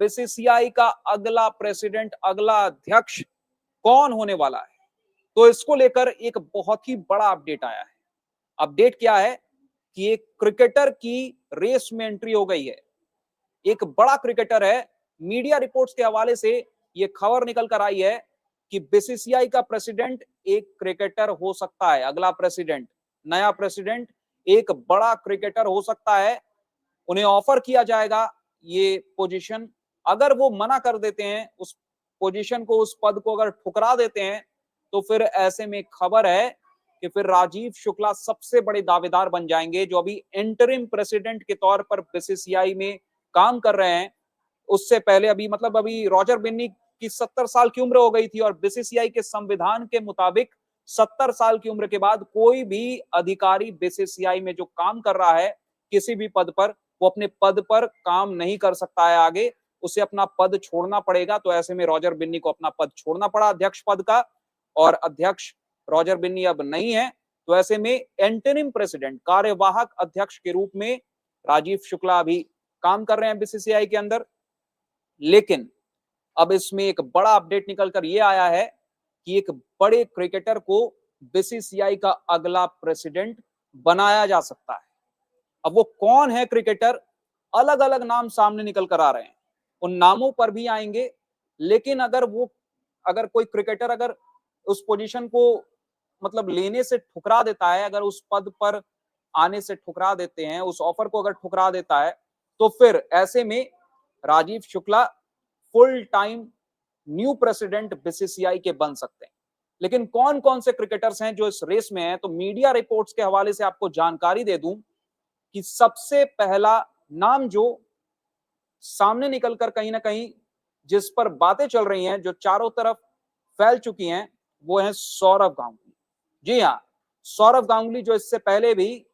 BCCI का अगला president, अगला अध्यक्ष कौन होने वाला है। तो इसको लेकर एक बहुत ही बड़ा अपडेट आया है। अपडेट क्या है कि एक क्रिकेटर की रेस में एंट्री हो गई है। एक बड़ा क्रिकेटर है। मीडिया रिपोर्ट्स के हवाले से यह खबर निकल कर आई है कि बीसीसीआई का प्रेसिडेंट एक क्रिकेटर हो सकता है। अगला प्रेसिडेंट, नया प्रेसिडेंट एक बड़ा क्रिकेटर हो सकता है। उन्हें ऑफर किया जाएगा ये पोजीशन। अगर वो मना कर देते हैं उस पोजीशन को, उस पद को अगर ठुकरा देते हैं, तो फिर ऐसे में खबर है कि फिर राजीव शुक्ला सबसे बड़े दावेदार बन जाएंगे, जो अभी इंटरिम प्रेसिडेंट के तौर पर बीसीसीआई में काम कर रहे हैं। उससे पहले अभी रॉजर बिन्नी की 70 साल की उम्र हो गई थी, और बीसीसीआई के संविधान के मुताबिक 70 साल की उम्र के बाद कोई भी अधिकारी बीसीसीआई में जो काम कर रहा है किसी भी पद पर, वो अपने पद पर काम नहीं कर सकता है आगे, उसे अपना पद छोड़ना पड़ेगा। तो ऐसे में रॉजर बिन्नी को अपना पद छोड़ना पड़ा अध्यक्ष पद का, और अध्यक्ष रॉजर बिन्नी अब नहीं है। तो ऐसे में इंटरिम प्रेसिडेंट, कार्यवाहक अध्यक्ष के रूप में राजीव शुक्ला अभी काम कर रहे हैं बीसीसीआई के अंदर। लेकिन अब इसमें एक बड़ा अपडेट निकलकर यह आया है कि एक बड़े क्रिकेटर को बीसीसीआई का अगला प्रेसिडेंट बनाया जा सकता है। अब वो कौन है क्रिकेटर, अलग अलग नाम सामने निकल कर आ रहे हैं, उन नामों पर भी आएंगे। लेकिन अगर कोई क्रिकेटर अगर उस पोजीशन को लेने से ठुकरा देता है, अगर उस पद पर आने से ठुकरा देते हैं, उस ऑफर को अगर ठुकरा देता है, तो फिर ऐसे में Rajiv Shukla full time new president BCCI के बन सकते हैं। लेकिन कौन कौन से क्रिकेटर्स हैं जो इस रेस में हैं, तो मीडिया रिपोर्ट्स के हवाले से आपको जानकारी दे दूं कि सबसे पहला नाम जो सामने निकलकर कहीं ना कहीं जिस पर बातें चल रही हैं, जो चारों तरफ फैल चुकी हैं, वो है सौरव गांगुली। जी हाँ, सौरव गांगुली जो इससे पहले भी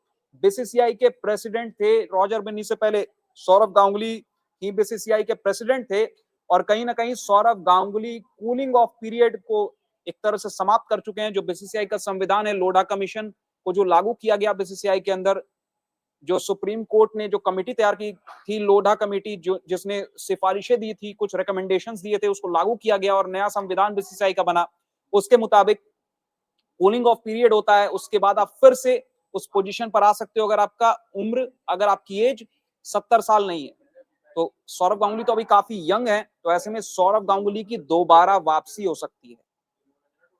बीसीसीआई के प्रेसिडेंट थे, रॉजर बिन्नी से पहले सौरव गांगुली ही बीसीसीआई के प्रेसिडेंट थे। और कहीं ना कहीं Sourav Ganguly cooling off period को एक तरह से समाप्त कर चुके हैं। जो बीसीसीआई का संविधान है, लोढ़ा कमीशन को जो लागू किया गया बीसीसीआई के अंदर, जो सुप्रीम कोर्ट ने जो कमेटी तैयार की थी, लोढ़ा कमेटी, जो जिसने सिफारिशें दी थी, कुछ रिकमेंडेशंस दिए थे, उसको लागू किया गया और नया संविधान बीसीसीआई का बना। उसके मुताबिक कूलिंग ऑफ पीरियड होता है, उसके बाद आप फिर से उस पोजीशन पर आ सकते हो अगर आपकी एज 70 साल नहीं है। तो सौरव गांगुली तो अभी काफी यंग है, तो ऐसे में सौरव गांगुली की दोबारा वापसी हो सकती है।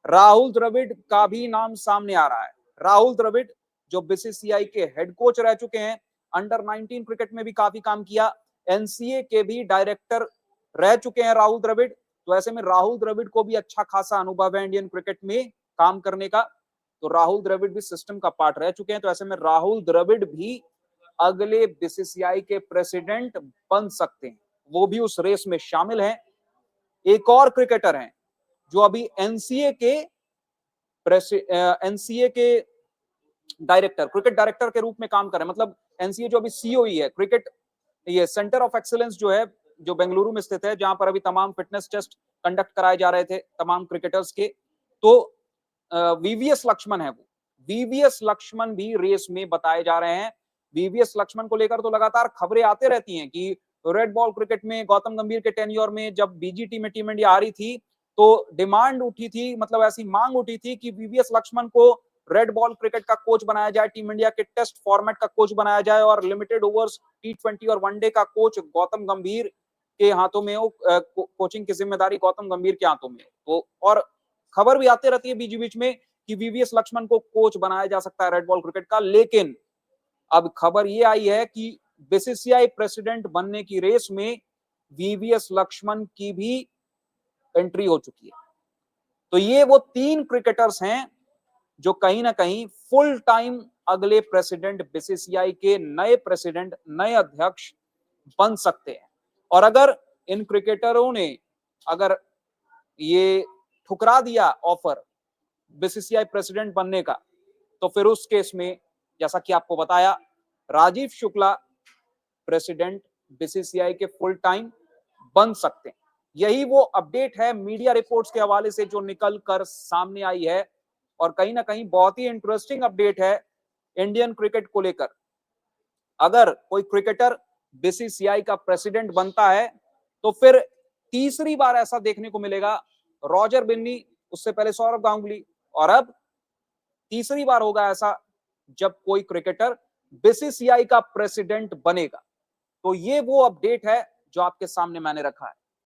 राहुल द्रविड़ का भी नाम सामने आ रहा है। राहुल द्रविड़ जो बीसीसीआई के हेड कोच रह चुके हैं, अंडर 19 क्रिकेट में भी काफी काम किया, एनसीए के भी डायरेक्टर रह चुके हैं राहुल द्रविड़। तो ऐसे में राहुल द्रविड़ को भी अच्छा खासा अनुभव है इंडियन क्रिकेट में काम करने का। तो राहुल द्रविड़ भी सिस्टम का पार्ट रह चुके हैं। तो ऐसे में राहुल द्रविड़ भी अगले बीसीसीआई के प्रेसिडेंट बन सकते हैं, वो भी उस रेस में शामिल हैं। एक और क्रिकेटर हैं जो अभी एनसीए के डायरेक्टर, क्रिकेट डायरेक्टर के रूप में काम कर रहे हैं। एनसीए जो अभी सीओई है, क्रिकेट ये सेंटर ऑफ एक्सीलेंस जो है, जो बेंगलुरु में स्थित है, जहां पर अभी तमाम फिटनेस टेस्ट कंडक्ट कराए जा रहे थे तमाम क्रिकेटर्स के। तो वीवीएस लक्ष्मण है, वो वीवीएस लक्ष्मण भी रेस में बताए जा रहे हैं। वीवीएस लक्ष्मण को लेकर तो लगातार खबरें आते रहती हैं कि रेड बॉल क्रिकेट में गौतम गंभीर के टेन्योर में जब बीजीटी में टीम इंडिया आ रही थी, तो डिमांड उठी थी, ऐसी मांग उठी थी कि वीवीएस लक्ष्मण को रेड बॉल क्रिकेट का कोच बनाया जाए, टीम इंडिया के टेस्ट फॉर्मेट का कोच बनाया जाए, और लिमिटेड ओवर्स T20 और वनडे का कोच गौतम गंभीर के हाथों में हो, कोचिंग की जिम्मेदारी गौतम गंभीर के हाथों में हो। तो और खबर भी आती रहती है बीच बीच में कि वीवीएस लक्ष्मण को कोच बनाया जा सकता है रेड बॉल क्रिकेट का। लेकिन अब खबर ये आई है कि बीसीसीआई प्रेसिडेंट बनने की रेस में वीवीएस लक्ष्मण की भी एंट्री हो चुकी है। तो ये वो 3 क्रिकेटर्स हैं जो कहीं ना कहीं फुल टाइम अगले प्रेसिडेंट, बीसीसीआई के नए प्रेसिडेंट, नए अध्यक्ष बन सकते हैं। और अगर इन क्रिकेटरों ने अगर ये ठुकरा दिया ऑफर बीसीसीआई प्रेसिडेंट बनने का, तो फिर उस केस में जैसा कि आपको बताया, राजीव शुक्ला प्रेसिडेंट बीसीसीआई के फुल टाइम बन सकते हैं। यही वो अपडेट है मीडिया रिपोर्ट्स के हवाले से जो निकल कर सामने आई है, और कहीं ना कहीं बहुत ही इंटरेस्टिंग अपडेट है इंडियन क्रिकेट को लेकर। अगर कोई क्रिकेटर बीसीसीआई का प्रेसिडेंट बनता है, तो फिर तीसरी बार ऐसा देखने को मिलेगा, रॉजर बिन्नी, उससे पहले सौरव गांगुली, और अब तीसरी बार होगा ऐसा जब कोई क्रिकेटर बीसीसीआई का प्रेसिडेंट बनेगा। तो ये वो अपडेट है जो आपके सामने मैंने रखा है।